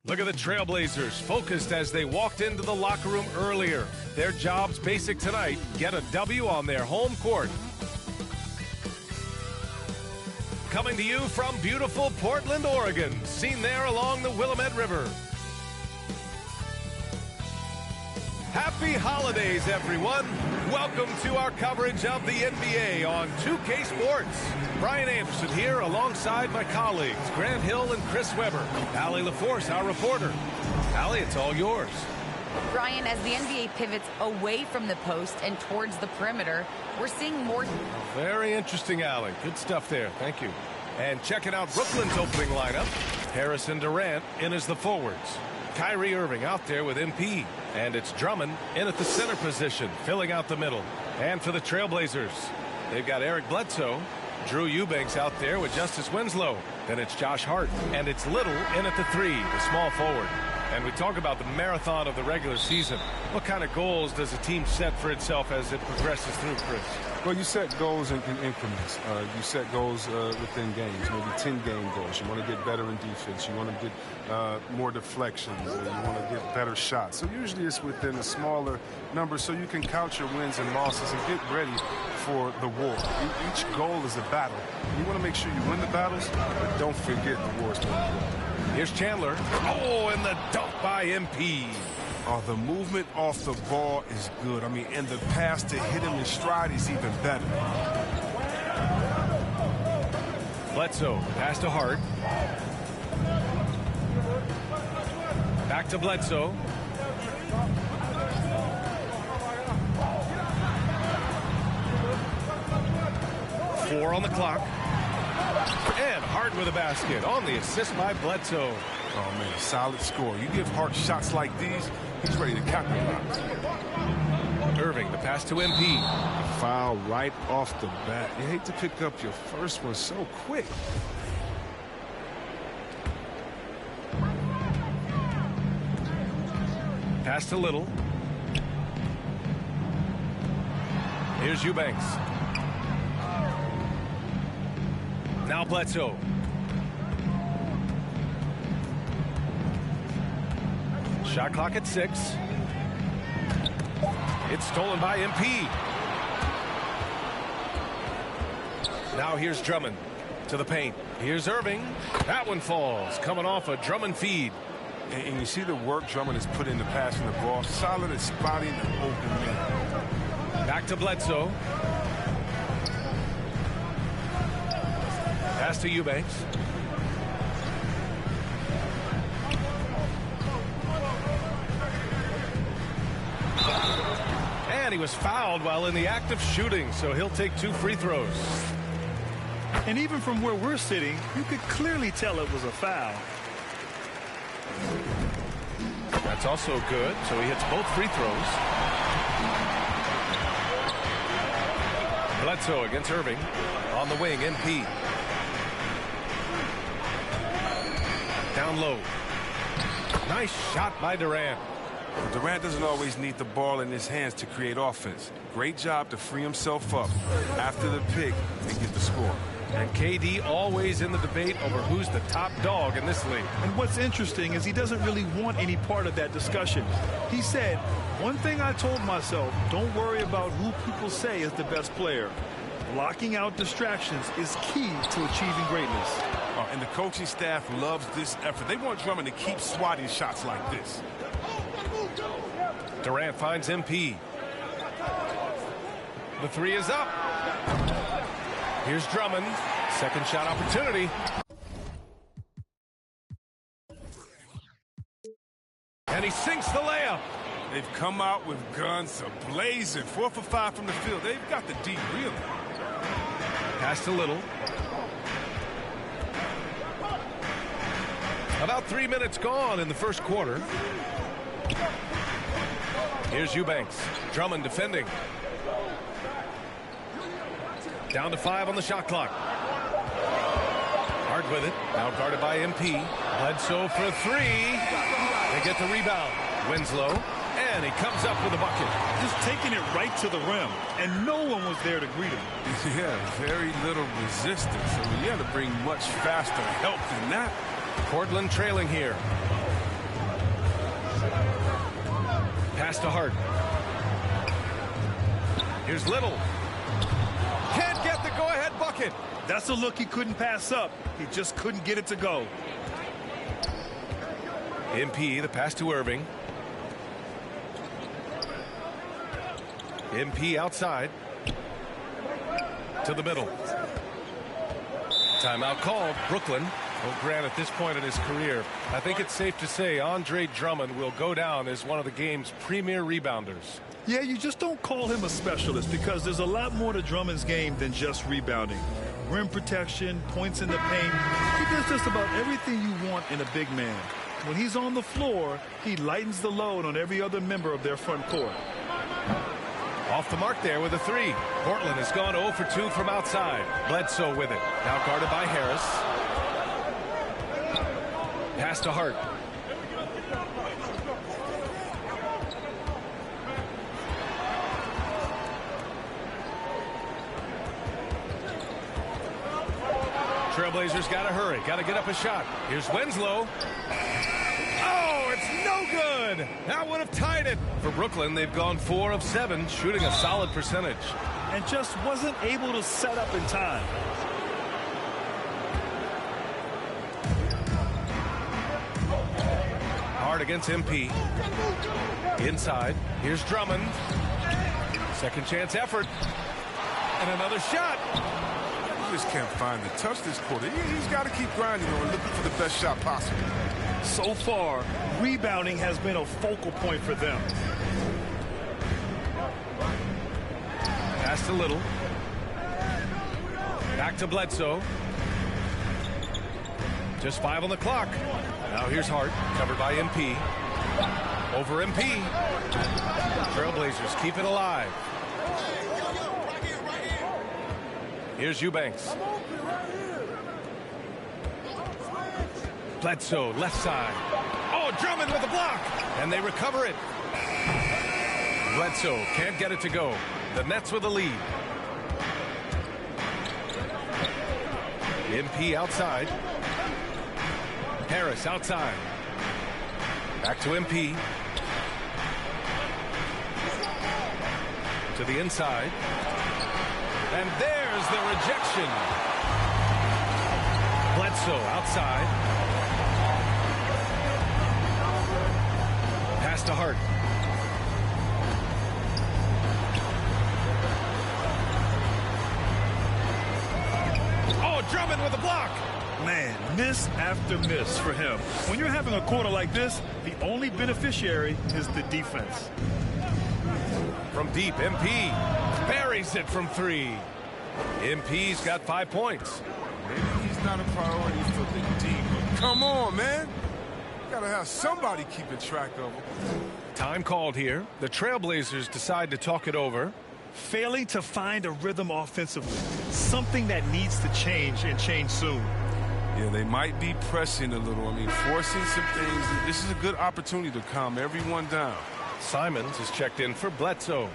Look at the Trailblazers, focused as they walked into the locker room earlier. Their job's basic tonight, get a W on their home court. Coming to you from beautiful Portland, Oregon, seen there along the Willamette River. Happy holidays, everyone. Welcome to our coverage of the NBA on 2K Sports. Brian Anderson here alongside my colleagues, Grant Hill and Chris Webber. Allie LaForce, our reporter. Allie, it's all yours. Brian, as the NBA pivots away from the post and towards the perimeter, we're seeing more... Very interesting, Allie. Good stuff there. Thank you. And checking out Brooklyn's opening lineup. Harrison Durant in as the forwards. Kyrie Irving out there with MP. And it's Drummond in at the center position, filling out the middle. And for the Trailblazers, they've got Eric Bledsoe, Drew Eubanks out there with Justice Winslow. Then it's Josh Hart, and it's Little in at the 3, the small forward. And we talk about the marathon of the regular season. What kind of goals does a team set for itself as it progresses through, Chris? Well, you set goals in increments. You set goals within games, maybe 10-game goals. You want to get better in defense. You want to get more deflections. You want to get better shots. So usually it's within a smaller number so you can count your wins and losses and get ready for the war. Each goal is a battle. You want to make sure you win the battles, but don't forget the war's more important. Here's Chandler. Oh, and the dunk by MP. Oh, the movement off the ball is good. I mean, and the pass to hit him in stride is even better. Bledsoe, pass to Hart. Back to Bledsoe. Four on the clock. And Hart with a basket on the assist by Bledsoe. Oh, man, a solid score. You give Hart shots like these, he's ready to capitalize. Irving, the pass to MP. A foul right off the bat. You hate to pick up your first one so quick. Pass to Little. Here's Eubanks. Now Bledsoe. Shot clock at 6. It's stolen by MP. Now here's Drummond to the paint. Here's Irving. That one falls, coming off a Drummond feed. And you see the work Drummond has put into passing the ball. Solid at spotting the open man. Back to Bledsoe. Pass to Eubanks. And he was fouled while in the act of shooting, so he'll take 2 free throws. And even from where we're sitting, you could clearly tell it was a foul. That's also good, so he hits both free throws. Bledsoe against Irving. On the wing, MP. Down low. Nice shot by Durant. Durant doesn't always need the ball in his hands to create offense. Great job to free himself up after the pick and get the score. And KD always in the debate over who's the top dog in this league. And what's interesting is he doesn't really want any part of that discussion. He said, one thing I told myself, don't worry about who people say is the best player. Blocking out distractions is key to achieving greatness. And the coaching staff loves this effort. They want Drummond to keep swatting shots like this. Durant finds MP. The 3 is up. Here's Drummond. Second shot opportunity. And he sinks the layup. They've come out with guns ablazing. 4 for 5 from the field. They've got the D really. Pass to Little. About 3 minutes gone in the first quarter. Here's Eubanks. Drummond defending. Down to 5 on the shot clock. Hard with it. Now guarded by MP. Bledsoe for 3. They get the rebound. Winslow. And he comes up with a bucket. Just taking it right to the rim. And no one was there to greet him. Yeah, very little resistance. I mean, you had to bring much faster help than that. Portland trailing here. Pass to Hart. Here's Little. Can't get the go-ahead bucket. That's a look he couldn't pass up. He just couldn't get it to go. MP, the pass to Irving. MP outside. To the middle. Timeout called. Brooklyn. Well, Grant, at this point in his career, I think it's safe to say Andre Drummond will go down as one of the game's premier rebounders. Yeah, you just don't call him a specialist because there's a lot more to Drummond's game than just rebounding. Rim protection, points in the paint. He does just about everything you want in a big man. When he's on the floor, he lightens the load on every other member of their front court. Off the mark there with a three. Portland has gone 0 for 2 from outside. Bledsoe with it. Now guarded by Harris. Pass to Hart. Trailblazers got to hurry. Got to get up a shot. Here's Winslow. Oh, it's no good. That would have tied it. For Brooklyn, they've gone 4 of 7, shooting a solid percentage. And just wasn't able to set up in time. Hard against MP. Inside. Here's Drummond. Second chance effort. And another shot. Just can't find the touch this quarter. He's got to keep grinding on looking for the best shot possible. So far, rebounding has been a focal point for them. Pass to Little. Back to Bledsoe. Just 5 on the clock. Now here's Hart, covered by MP. Over MP. Trailblazers keep it alive. Here's Eubanks. Bledsoe, left side. Oh, Drummond with a block. And they recover it. Bledsoe can't get it to go. The Nets with a lead. MP outside. Harris outside. Back to MP. To the inside. And there's the rejection. Bledsoe outside. Pass to Hart. Oh, Drummond with a block. Man, miss after miss for him. When you're having a quarter like this, the only beneficiary is the defense. From deep, MP buries it from 3. MP's got 5 points. Maybe he's not a priority for the D, but come on, man. Gotta have somebody keeping track of him. Time called here. The Trailblazers decide to talk it over. Failing to find a rhythm offensively. Something that needs to change and change soon. Yeah, they might be pressing a little. I mean, forcing some things. This is a good opportunity to calm everyone down. Simons is checked in for Bledsoe.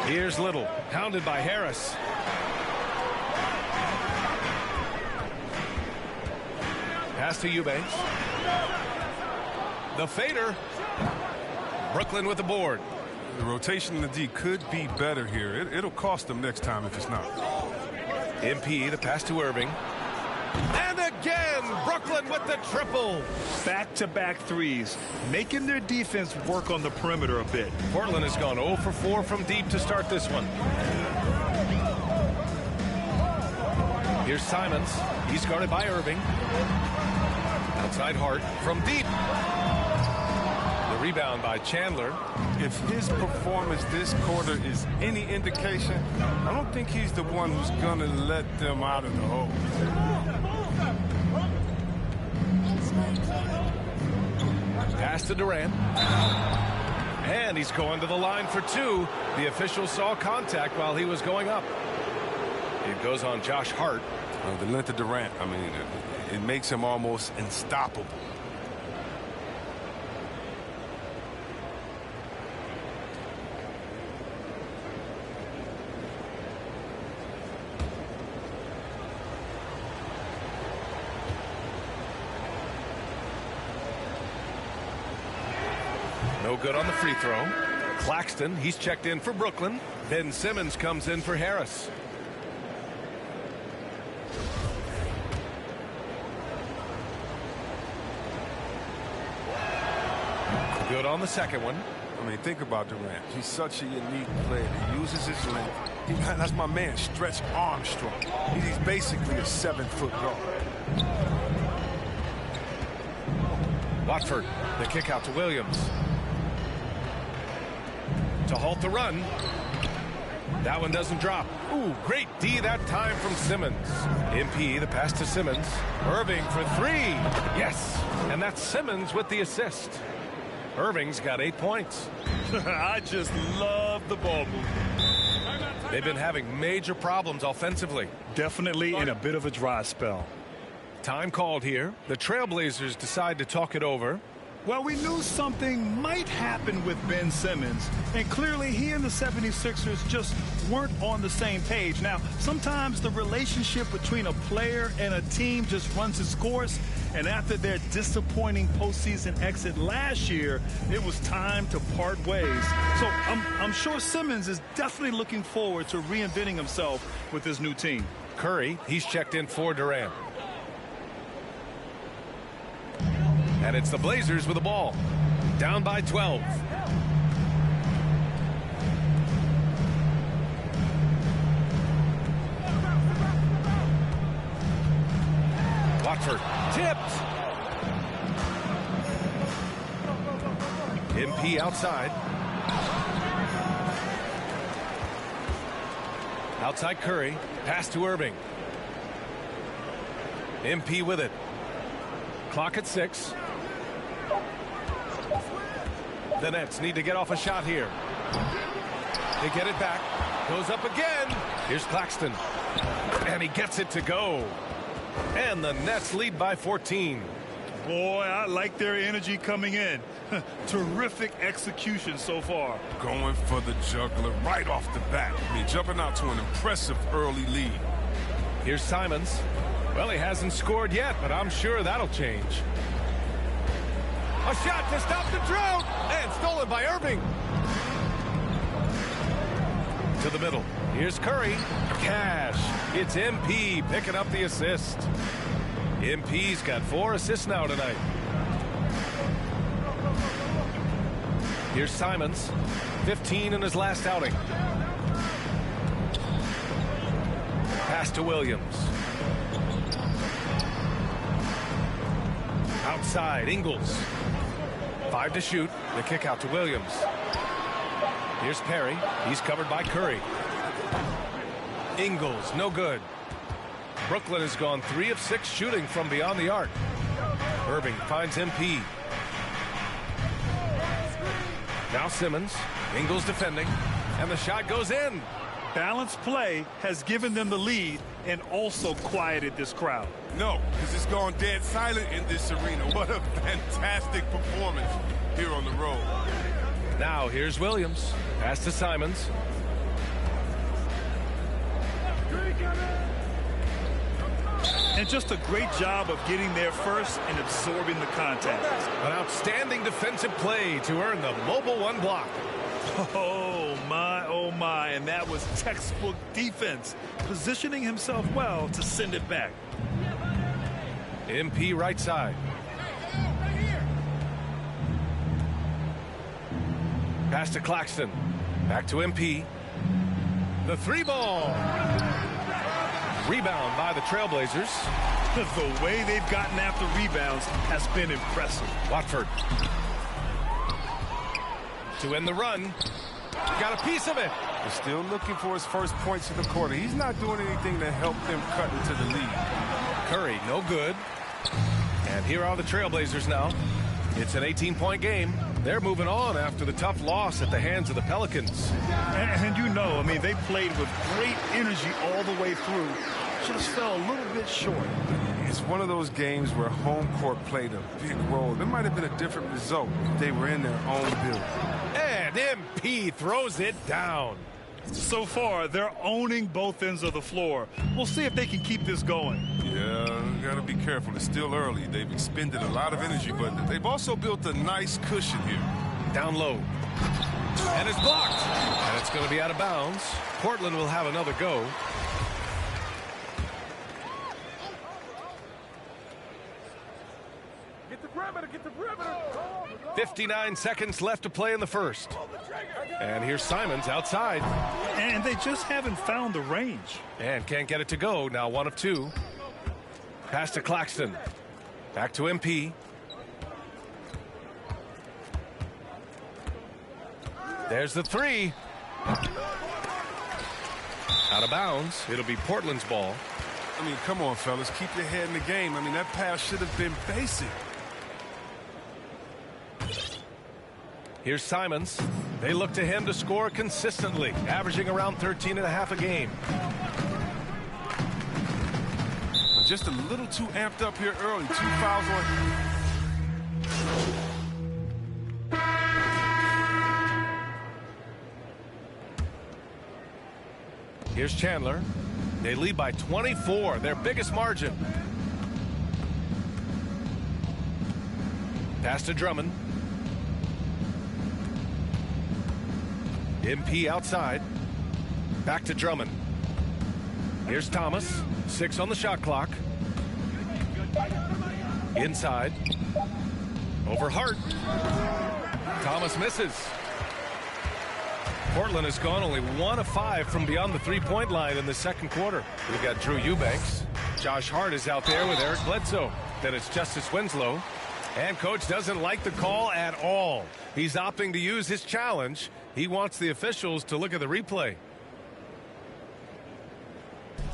Here's Little, pounded by Harris. Pass to Eubanks. The fader. Brooklyn with the board. The rotation in the D could be better here. It'll cost them next time if it's not. MP, the pass to Irving. And again, Brooklyn with the triple. Back-to-back threes, making their defense work on the perimeter a bit. Portland has gone 0 for 4 from deep to start this one. Here's Simons. He's guarded by Irving. Outside Hart from deep. The rebound by Chandler. If his performance this quarter is any indication, I don't think he's the one who's going to let them out of the hole. Pass to Durant. And he's going to the line for 2. The official saw contact while he was going up. It goes on Josh Hart. The length of Durant, I mean, it makes him almost unstoppable. No good on the free throw. Claxton, he's checked in for Brooklyn. Ben Simmons comes in for Harris. Good on the second one. I mean, think about Durant. He's such a unique player. He uses his length. That's my man, Stretch Armstrong. He's basically a 7-foot guard. Watford, the kick out to Williams. To halt the run. That one doesn't drop. Ooh, great D that time from Simmons. MP, the pass to Simmons. Irving for three. Yes, and that's Simmons with the assist. Irving's got 8 points. I just love the ball movement. They've been having major problems offensively. Definitely in a bit of a dry spell. Time called here. The Trailblazers decide to talk it over. Well, we knew something might happen with Ben Simmons, and clearly he and the 76ers just weren't on the same page. Now, sometimes the relationship between a player and a team just runs its course, and after their disappointing postseason exit last year, it was time to part ways. So I'm sure Simmons is definitely looking forward to reinventing himself with his new team. Curry, he's checked in for Durant. And it's the Blazers with the ball. Down by 12. Watford tipped. MP outside. Outside Curry. Pass to Irving. MP with it. Clock at 6. The Nets need to get off a shot here. They get it back. Goes up again. Here's Claxton. And he gets it to go. And the Nets lead by 14. Boy, I like their energy coming in. Terrific execution so far. Going for the juggler right off the bat. I mean, jumping out to an impressive early lead. Here's Simons. Well, he hasn't scored yet, but I'm sure that'll change. A shot to stop the drought, and stolen by Irving. To the middle. Here's Curry. Cash. It's MP picking up the assist. MP's got 4 assists now tonight. Here's Simons. 15 in his last outing. Pass to Williams. Outside, Ingles. 5 to shoot. The kick out to Williams. Here's Perry. He's covered by Curry. Ingles, no good. Brooklyn has gone 3 of 6 shooting from beyond the arc. Irving finds MP. Now Simmons. Ingles defending. And the shot goes in. Balanced play has given them the lead and also quieted this crowd. No, because it's gone dead silent in this arena. What a fantastic performance here on the road. Now here's Williams. Pass to Simons. And just a great job of getting there first and absorbing the contact. An outstanding defensive play to earn the mobile 1 block. Oh my, and that was textbook defense, positioning himself well to send it back. MP right side. Pass to Claxton. Back to MP. The 3-ball. Rebound by the Trailblazers. The way they've gotten after rebounds has been impressive. Watford. To end the run. Got a piece of it. He's still looking for his first points in the quarter. He's not doing anything to help them cut into the lead. Curry, no good. And here are the Trailblazers now. It's an 18-point game. They're moving on after the tough loss at the hands of the Pelicans. And you know, I mean, they played with great energy all the way through. Just fell a little bit short. It's one of those games where home court played a big role. There might have been a different result if they were in their own building. And MP throws it down. So far, they're owning both ends of the floor. We'll see if they can keep this going. Yeah, got to be careful. It's still early. They've expended a lot of energy, but they've also built a nice cushion here. Down low. And it's blocked. And it's going to be out of bounds. Portland will have another go. Get the perimeter, get the perimeter. 59 seconds left to play in the first. And here's Simons outside. And they just haven't found the range. And can't get it to go. Now 1 of 2. Pass to Claxton. Back to MP. There's the 3. Out of bounds. It'll be Portland's ball. I mean, come on, fellas. Keep your head in the game. I mean, that pass should have been basic. Here's Simons. They look to him to score consistently, averaging around 13.5 a game. Just a little too amped up here early. 2 fouls on. Here's Chandler. They lead by 24, their biggest margin. Pass to Drummond. MP outside. Back to Drummond. Here's Thomas. 6 on the shot clock. Inside. Over Hart. Thomas misses. Portland has gone only 1 of 5 from beyond the 3-point line in the second quarter. We've got Drew Eubanks. Josh Hart is out there with Eric Bledsoe. Then it's Justice Winslow. And coach doesn't like the call at all. He's opting to use his challenge. He wants the officials to look at the replay.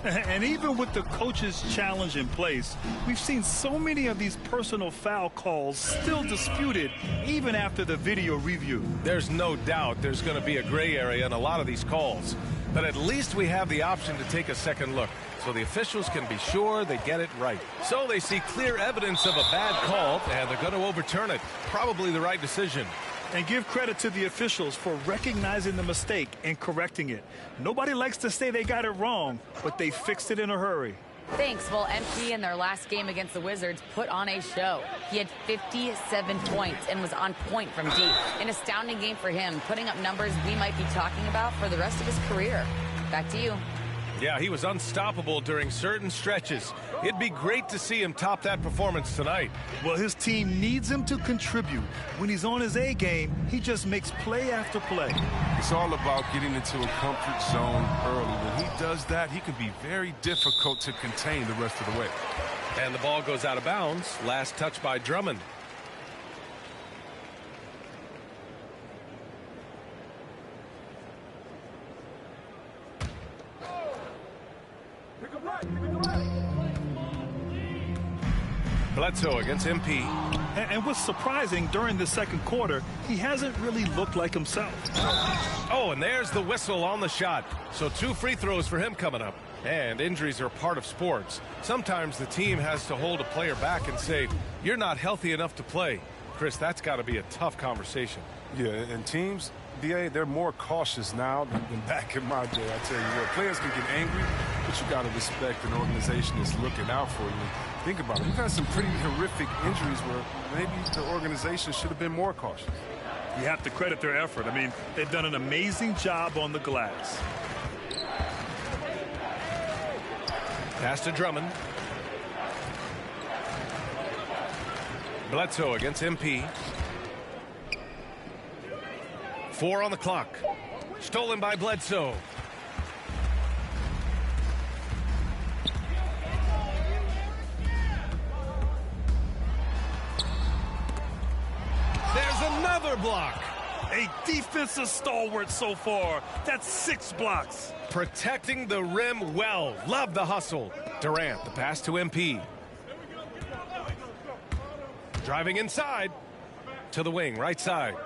And even with the coach's challenge in place, we've seen so many of these personal foul calls still disputed even after the video review. There's no doubt there's going to be a gray area in a lot of these calls. But at least we have the option to take a second look, so the officials can be sure they get it right. So they see clear evidence of a bad call, and they're going to overturn it. Probably the right decision. And give credit to the officials for recognizing the mistake and correcting it. Nobody likes to say they got it wrong, but they fixed it in a hurry. Thanks. Well, MP in their last game against the Wizards put on a show. He had 57 points and was on point from deep. An astounding game for him, putting up numbers we might be talking about for the rest of his career. Back to you. Yeah, he was unstoppable during certain stretches. It'd be great to see him top that performance tonight. Well, his team needs him to contribute. When he's on his A game, he just makes play after play. It's all about getting into a comfort zone early. When he does that, he can be very difficult to contain the rest of the way. And the ball goes out of bounds. Last touch by Drummond. Bledsoe against MP. And what's surprising, during the second quarter, he hasn't really looked like himself. Oh, and there's the whistle on the shot. So 2 free throws for him coming up. And injuries are part of sports. Sometimes the team has to hold a player back and say, you're not healthy enough to play. Chris, that's got to be a tough conversation. Yeah, and teams, BA, they're more cautious now than back in my day. I tell you what, players can get angry, but you got to respect an organization that's looking out for you. Think about it. We've had some pretty horrific injuries where maybe the organization should have been more cautious. You have to credit their effort. I mean, they've done an amazing job on the glass. Pass to Drummond. Bledsoe against MP. 4 on the clock. Stolen by Bledsoe. There's another block. A defensive stalwart so far. That's 6 blocks. Protecting the rim well. Love the hustle. Durant, the pass to MP. Driving inside. To the wing, right side.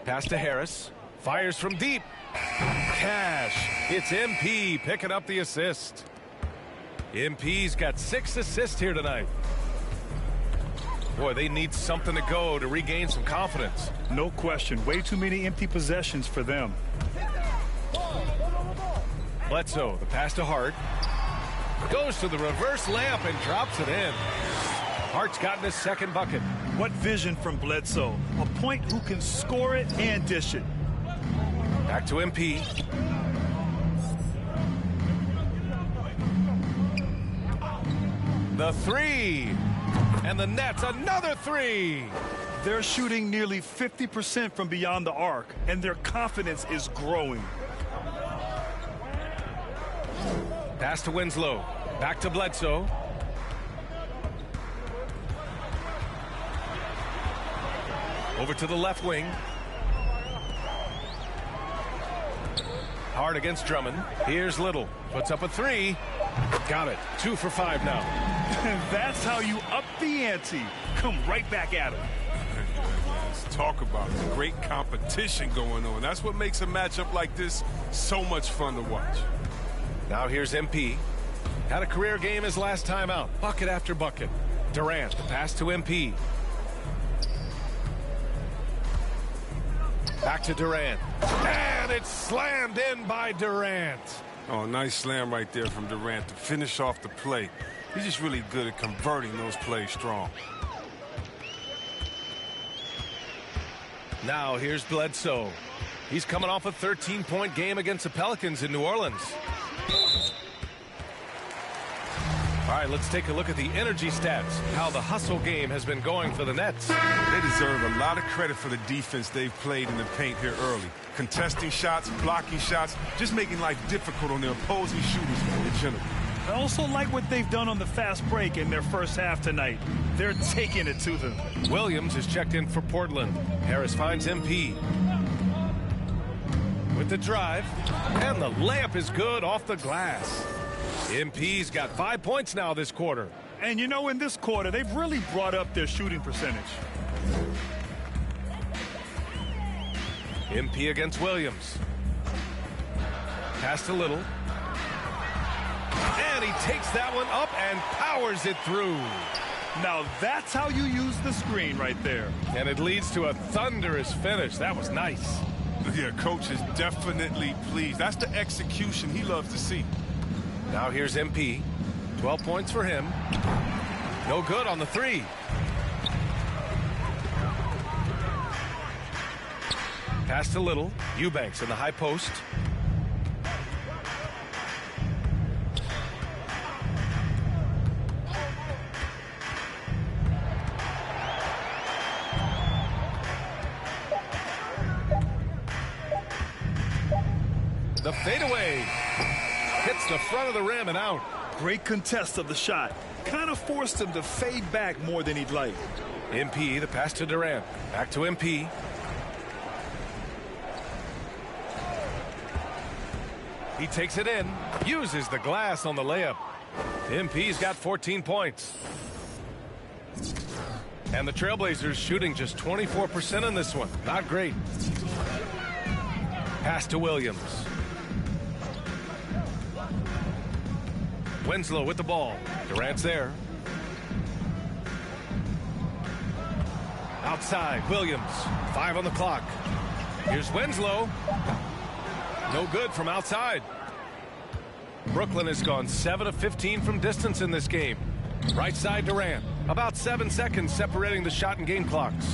Pass to Harris. Fires from deep. Cash. It's MP picking up the assist. MP's got 6 assists here tonight. Boy, they need something to go to regain some confidence. No question. Way too many empty possessions for them. Bledsoe, the pass to Hart. Goes to the reverse layup and drops it in. Hart's gotten his second bucket. What vision from Bledsoe. A point who can score it and dish it. Back to MP. The three. And the Nets, another three. They're shooting nearly 50% from beyond the arc, and their confidence is growing. Pass to Winslow. Back to Bledsoe. Over to the left wing. Hard against Drummond. Here's Little. Puts up a three. Got it. 2 for 5 now. That's how you up the ante. Come right back at him. Let's talk about it. Great competition going on. That's what makes a matchup like this so much fun to watch. Now here's MP. Had a career game his last time out. Bucket after bucket. Durant, the pass to MP. Back to Durant. And it's slammed in by Durant. Oh, nice slam right there from Durant to finish off the play. He's just really good at converting those plays strong. Now here's Bledsoe. He's coming off a 13-point game against the Pelicans in New Orleans. All right, let's take a look at the energy stats, how the hustle game has been going for the Nets. They deserve a lot of credit for the defense they've played in the paint here early. Contesting shots, blocking shots, just making life difficult on their opposing shooters in general. I also like what they've done on the fast break in their first half tonight. They're taking it to them. Williams is checked in for Portland. Harris finds MP. With the drive, and the layup is good off the glass. MP's got 5 points now this quarter. And you know, in this quarter, they've really brought up their shooting percentage. MP against Williams. Pass to Little. And he takes that one up and powers it through. Now that's how you use the screen right there. And it leads to a thunderous finish. That was nice. Yeah, coach is definitely pleased. That's the execution he loves to see. Now here's MP. 12 points for him. No good on the three. Pass to Little. Eubanks in the high post. The fadeaway. Hits the front of the rim and out. Great contest of the shot. Kind of forced him to fade back more than he'd like. MP, the pass to Durant. Back to MP. He takes it in. Uses the glass on the layup. MP's got 14 points. And the Trailblazers shooting just 24% in this one. Not great. Pass to Williams. Winslow with the ball. Durant's there. Outside, Williams. 5 on the clock. Here's Winslow. No good from outside. Brooklyn has gone 7 of 15 from distance in this game. Right side, Durant. About 7 seconds separating the shot and game clocks.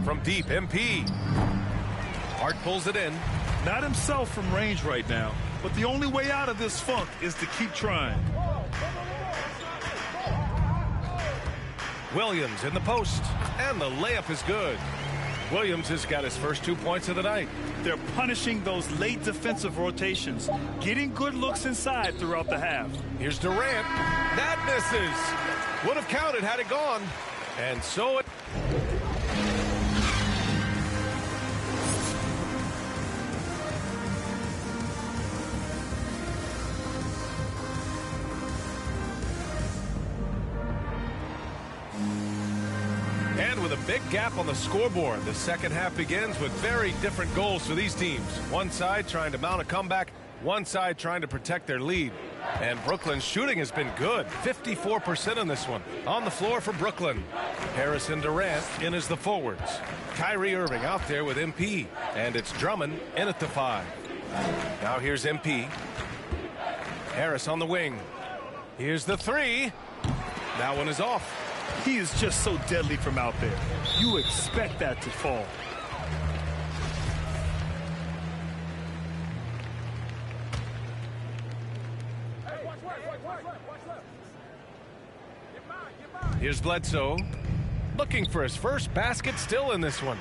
From deep, MP. Hart pulls it in. Not himself from range right now, but the only way out of this funk is to keep trying. Williams in the post, and the layup is good. Williams has got his first 2 points of the night. They're punishing those late defensive rotations, getting good looks inside throughout the half. Here's Durant. That misses. Would have counted had it gone. And so it... And with a big gap on the scoreboard, the second half begins with very different goals for these teams. One side trying to mount a comeback, one side trying to protect their lead. And Brooklyn's shooting has been good, 54% in this one. On the floor for Brooklyn, Harris and Durant in as the forwards. Kyrie Irving out there with MP, and it's Drummond in at the 5. Now here's MP. Harris on the wing. Here's the three. That one is off. He is just so deadly from out there. You expect that to fall. Here's Bledsoe. Looking for his first basket, still in this one.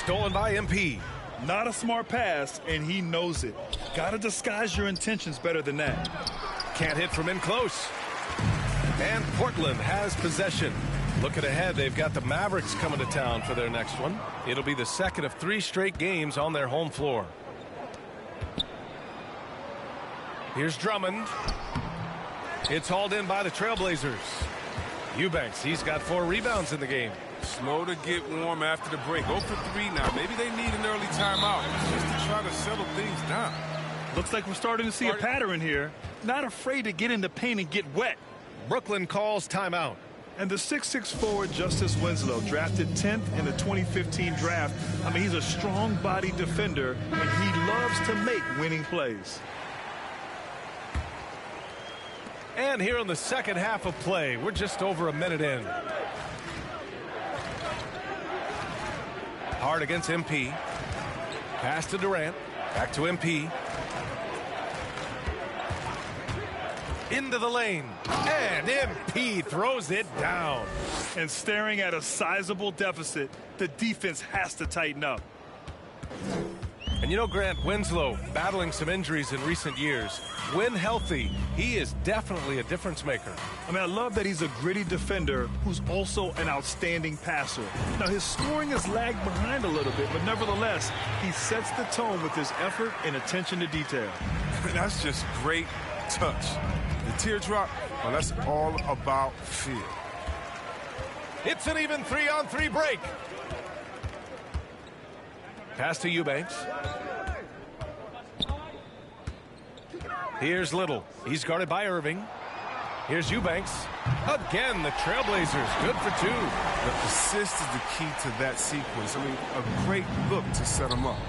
Stolen by MP. Not a smart pass, and he knows it. Gotta disguise your intentions better than that. Can't hit from in close. And Portland has possession. Looking ahead, they've got the Mavericks coming to town for their next one. It'll be the second of 3 straight games on their home floor. Here's Drummond. It's hauled in by the Trailblazers. Eubanks, he's got 4 rebounds in the game. Slow to get warm after the break. 0 for 3 now. Maybe they need an early timeout just to try to settle things down. Looks like we're starting to see a pattern here. Not afraid to get in the paint and get wet. Brooklyn calls timeout. And the 6'6" forward Justice Winslow, drafted 10th in the 2015 draft. I mean, he's a strong-bodied defender, and he loves to make winning plays. And here in the second half of play, we're just over a minute in. Hard against MP. Pass to Durant. Back to MP. Into the lane. And MP throws it down. And staring at a sizable deficit, the defense has to tighten up. And you know, Grant, Winslow battling some injuries in recent years. When healthy, he is definitely a difference maker. I mean, I love that he's a gritty defender who's also an outstanding passer. Now, his scoring has lagged behind a little bit, but nevertheless, he sets the tone with his effort and attention to detail. That's just great touch. The teardrop, well, that's all about feel. It's an even 3-on-3 break. Pass to Eubanks. Here's Little. He's guarded by Irving. Here's Eubanks. Again, the Trailblazers. Good for 2. The assist is the key to that sequence. I mean, a great look to set them up.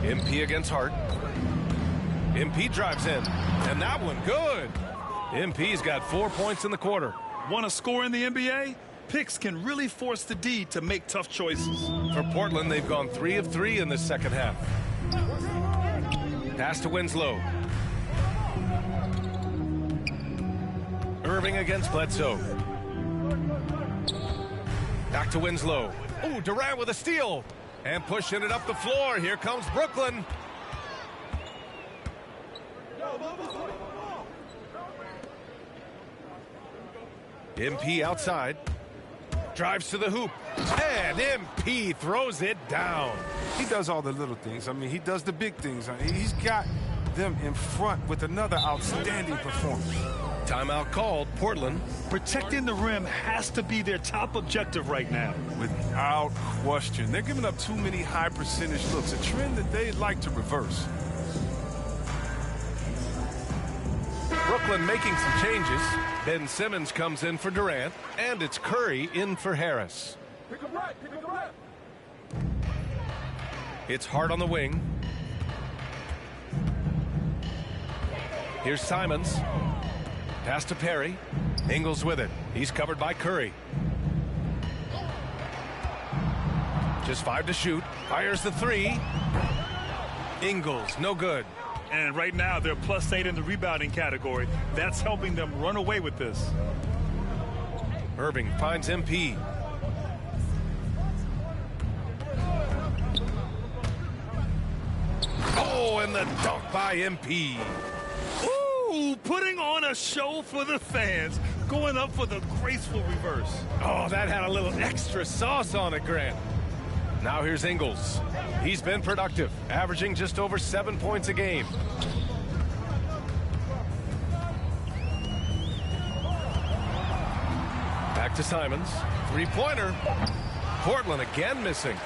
MP against Hart. MP drives in. And that one good. MP's got 4 points in the quarter. Want to score in the NBA? Picks can really force the D to make tough choices. For Portland, they've gone 3 of 3 in this second half. Pass to Winslow. Irving against Bledsoe. Back to Winslow. Oh, Durant with a steal. And pushing it up the floor. Here comes Brooklyn. MP outside. Drives to the hoop. And MP throws it down. He does all the little things. I mean, he does the big things. I mean, he's got them in front with another outstanding performance. Timeout called. Portland. Protecting the rim has to be their top objective right now. Without question. They're giving up too many high percentage looks, a trend that they'd like to reverse. Brooklyn making some changes. Ben Simmons comes in for Durant, and it's Curry in for Harris. Pick him right, pick him right. It's Hart on the wing. Here's Simons. Pass to Perry. Ingles with it. He's covered by Curry. Just 5 to shoot. Fires the 3. Ingles, no good. And right now, they're +8 in the rebounding category. That's helping them run away with this. Irving finds MP. Oh, and the dunk by MP. Ooh, putting on a show for the fans. Going up for the graceful reverse. Oh, that had a little extra sauce on it, Grant. Now here's Ingles. He's been productive, averaging just over 7 points a game. Back to Simons. 3-pointer. Portland again missing.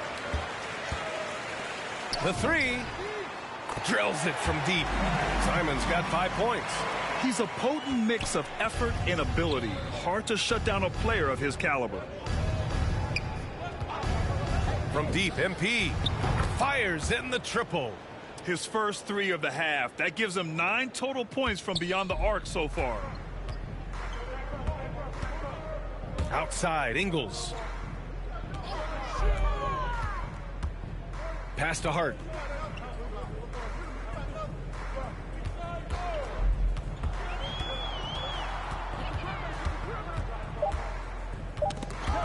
The 3. Drills it from deep. Simons got 5 points. He's a potent mix of effort and ability. Hard to shut down a player of his caliber. From deep, MP fires in the triple. His first 3 of the half. That gives him 9 total points from beyond the arc so far. Outside, Ingles. Pass to Hart.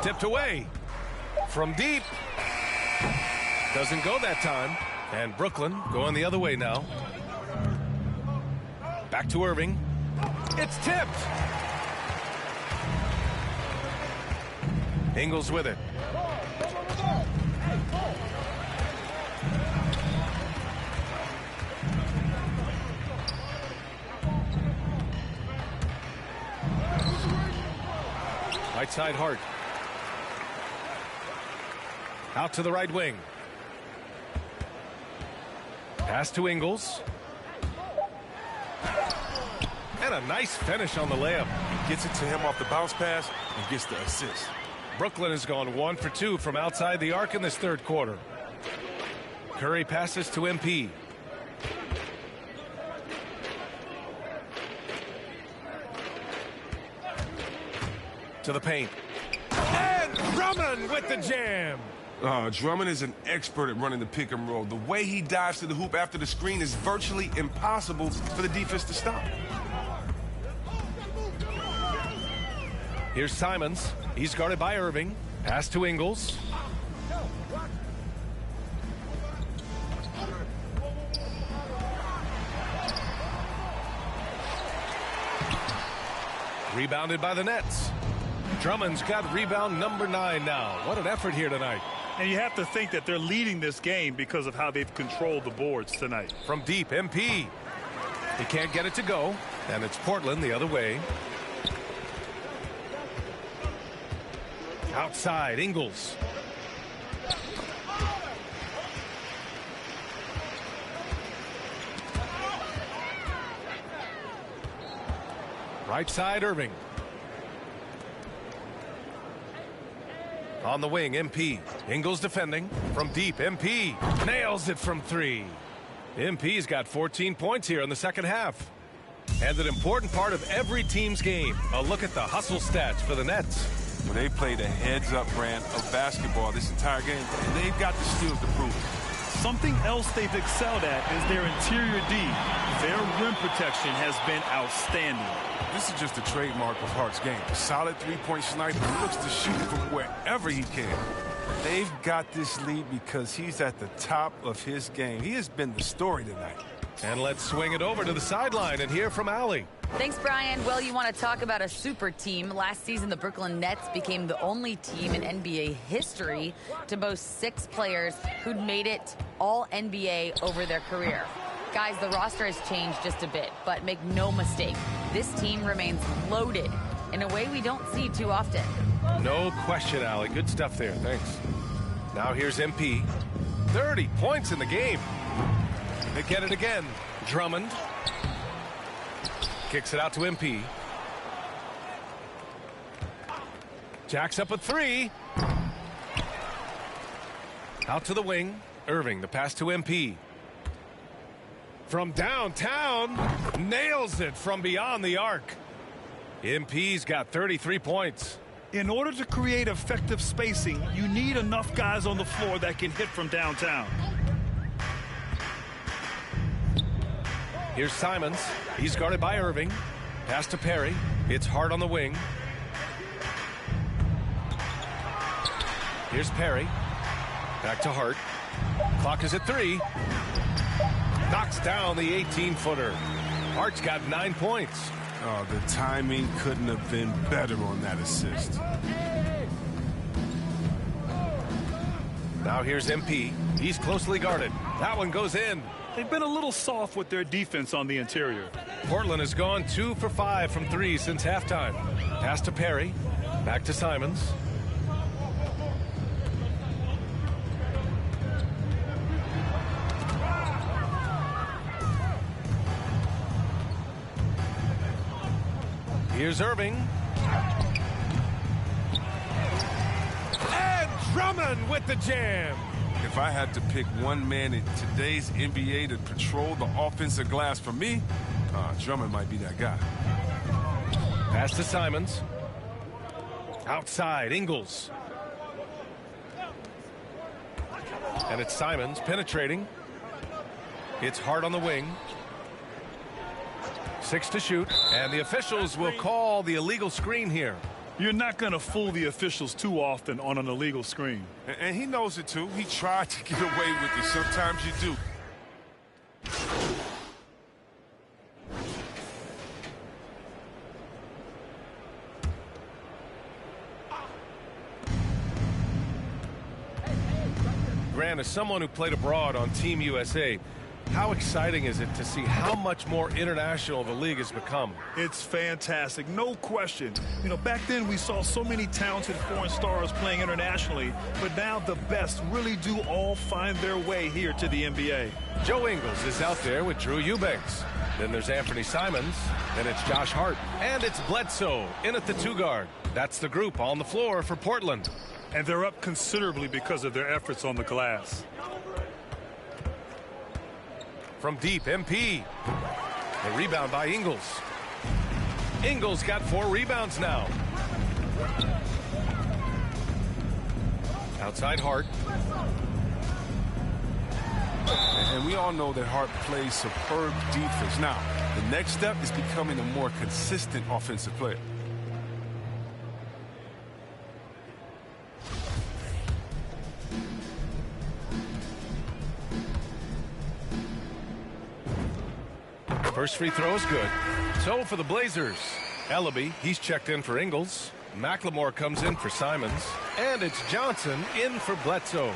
Tipped away. From deep. Doesn't go that time. And Brooklyn going the other way now. Back to Irving. It's tipped. Ingles with it. Right side, Hart. Out to the right wing. Pass to Ingles. And a nice finish on the layup. He gets it to him off the bounce pass and gets the assist. Brooklyn has gone 1 for 2 from outside the arc in this third quarter. Curry passes to MP. To the paint. And Drummond with the jam. Drummond is an expert at running the pick and roll. The way he dives to the hoop after the screen is virtually impossible for the defense to stop. Here's Simons. He's guarded by Irving. Pass to Ingles. Rebounded by the Nets. Drummond's got rebound number 9 now. What an effort here tonight. And you have to think that they're leading this game because of how they've controlled the boards tonight. From deep, MP. He can't get it to go. And it's Portland the other way. Outside, Ingles. Right side, Irving. On the wing, MP. Ingles defending. From deep, MP. Nails it from 3. MP's got 14 points here in the second half. And an important part of every team's game. A look at the hustle stats for the Nets. When they played a heads-up brand of basketball this entire game, and they've got the skills to prove it. Something else they've excelled at is their interior D. Their rim protection has been outstanding. This is just a trademark of Hart's game. A solid three-point sniper who looks to shoot from wherever he can. They've got this lead because he's at the top of his game. He has been the story tonight. And let's swing it over to the sideline and hear from Allie. Thanks, Brian. Well, you want to talk about a super team. Last season, the Brooklyn Nets became the only team in NBA history to boast 6 players who'd made it all NBA over their career. Guys, the roster has changed just a bit, but make no mistake, this team remains loaded in a way we don't see too often. No question, Allie. Good stuff there. Thanks. Now here's MP. 30 points in the game. They get it again. Drummond. Kicks it out to MP. Jacks up a 3. Out to the wing. Irving, the pass to MP. From downtown, nails it from beyond the arc. MP's got 33 points. In order to create effective spacing, you need enough guys on the floor that can hit from downtown. Here's Simons. He's guarded by Irving. Pass to Perry. It's Hart on the wing. Here's Perry. Back to Hart. Clock is at 3. Knocks down the 18-footer. Hart's got 9 points. Oh, the timing couldn't have been better on that assist. Now here's MP. He's closely guarded. That one goes in. They've been a little soft with their defense on the interior. Portland has gone 2 for 5 from 3 since halftime. Pass to Perry. Back to Simons. Here's Irving. And Drummond Drummond with the jam. If I had to pick one man in today's NBA to patrol the offensive glass for me, Drummond might be that guy. Pass to Simons. Outside, Ingles. And it's Simons penetrating. It's Hart on the wing. 6 to shoot. And the officials will call the illegal screen here. You're not going to fool the officials too often on an illegal screen. And he knows it, too. He tried to get away with it. Sometimes you do. Grant, as someone who played abroad on Team USA, how exciting is it to see how much more international the league has become? It's fantastic, no question. You know, back then we saw so many talented foreign stars playing internationally, but now the best really do all find their way here to the NBA. Joe Ingles is out there with Drew Eubanks. Then there's Anthony Simons. Then it's Josh Hart. And it's Bledsoe in at the 2 guard. That's the group on the floor for Portland. And they're up considerably because of their efforts on the glass. From deep, MP. The rebound by Ingles. Ingles got 4 rebounds now. Outside Hart. And we all know that Hart plays superb defense. Now, the next step is becoming a more consistent offensive player. First free throw is good. So for the Blazers, Ellaby, he's checked in for Ingles. McLemore comes in for Simons. And it's Johnson in for Bledsoe.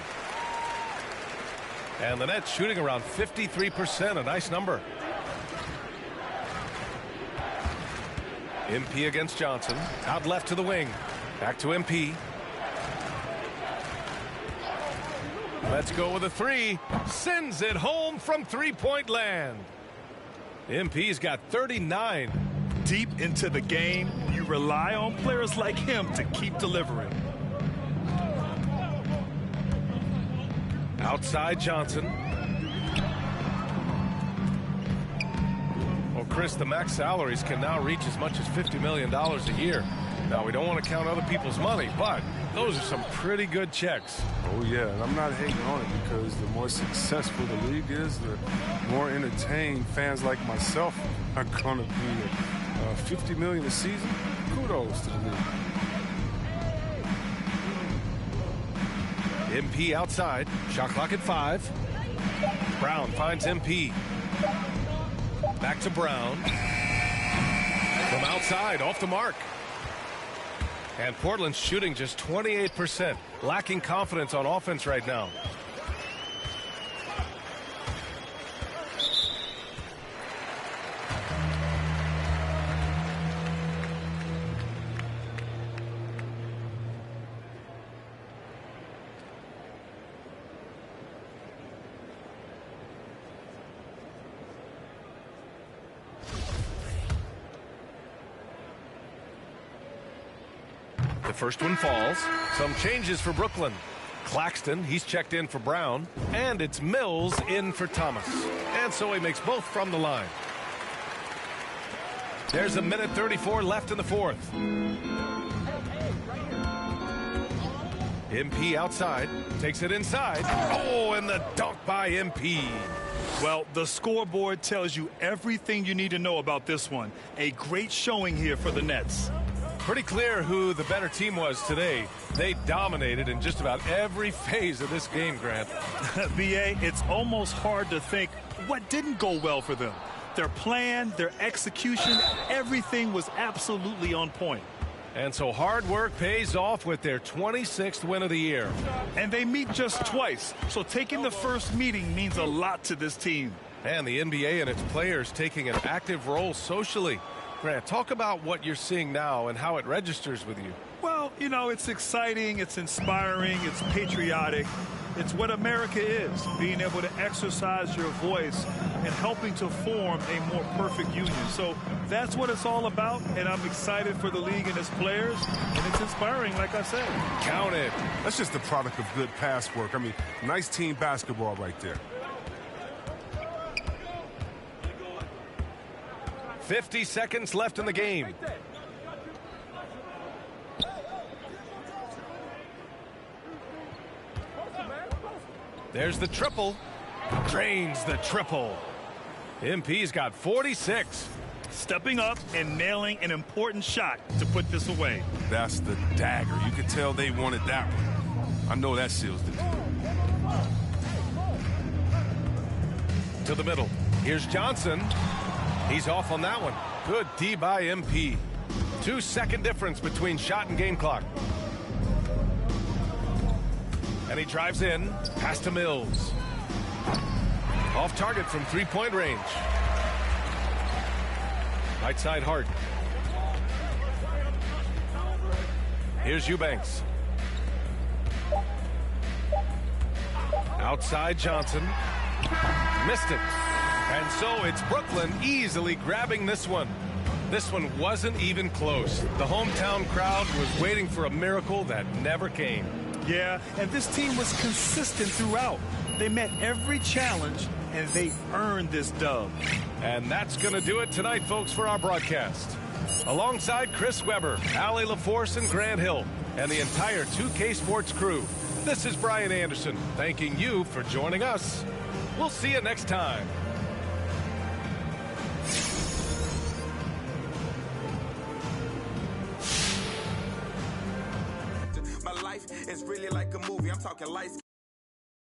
And the Nets shooting around 53%, a nice number. MP against Johnson. Out left to the wing. Back to MP. Let's go with a 3. Sends it home from three-point land. MP's got 39. Deep into the game, you rely on players like him to keep delivering. Outside Johnson. Well, Chris, the max salaries can now reach as much as $50 million a year. Now, we don't want to count other people's money, but those are some pretty good checks. Oh, yeah, and I'm not hating on it because the more successful the league is, the more entertained fans like myself are going to be. $50 million a season, kudos to the league. MP outside, shot clock at 5. Brown finds MP. Back to Brown. From outside, off the mark. And Portland's shooting just 28%, lacking confidence on offense right now. The first one falls. Some changes for Brooklyn. Claxton, he's checked in for Brown. And it's Mills in for Thomas. And so he makes both from the line. There's a minute 34 left in the fourth. MP outside. Takes it inside. Oh, and the dunk by MP. Well, the scoreboard tells you everything you need to know about this one. A great showing here for the Nets. Pretty clear who the better team was today. They dominated in just about every phase of this game, Grant. B.A., it's almost hard to think what didn't go well for them. Their plan, their execution, everything was absolutely on point. And so hard work pays off with their 26th win of the year. And they meet just twice, so taking the first meeting means a lot to this team. And the NBA and its players taking an active role socially. Grant, talk about what you're seeing now and how it registers with you. Well, you know, it's exciting, it's inspiring, it's patriotic. It's what America is, being able to exercise your voice and helping to form a more perfect union. So that's what it's all about, and I'm excited for the league and its players, and it's inspiring, like I said. Count it. That's just the product of good pass work. I mean, nice team basketball right there. 50 seconds left in the game. There's the triple. Drains the triple. MP's got 46. Stepping up and nailing an important shot to put this away. That's the dagger. You could tell they wanted that one. I know that seals the deal. To the middle. Here's Johnson. He's off on that one. Good D by MP. 2-second difference between shot and game clock. And he drives in. Pass to Mills. Off target from three-point range. Right side Hart. Here's Eubanks. Outside Johnson. Missed it. And so it's Brooklyn easily grabbing this one. This one wasn't even close. The hometown crowd was waiting for a miracle that never came. Yeah, and this team was consistent throughout. They met every challenge, and they earned this dub. And that's going to do it tonight, folks, for our broadcast. Alongside Chris Webber, Allie LaForce, and Grant Hill, and the entire 2K Sports crew, this is Brian Anderson, thanking you for joining us. We'll see you next time. My life is really like a movie. I'm talking lights.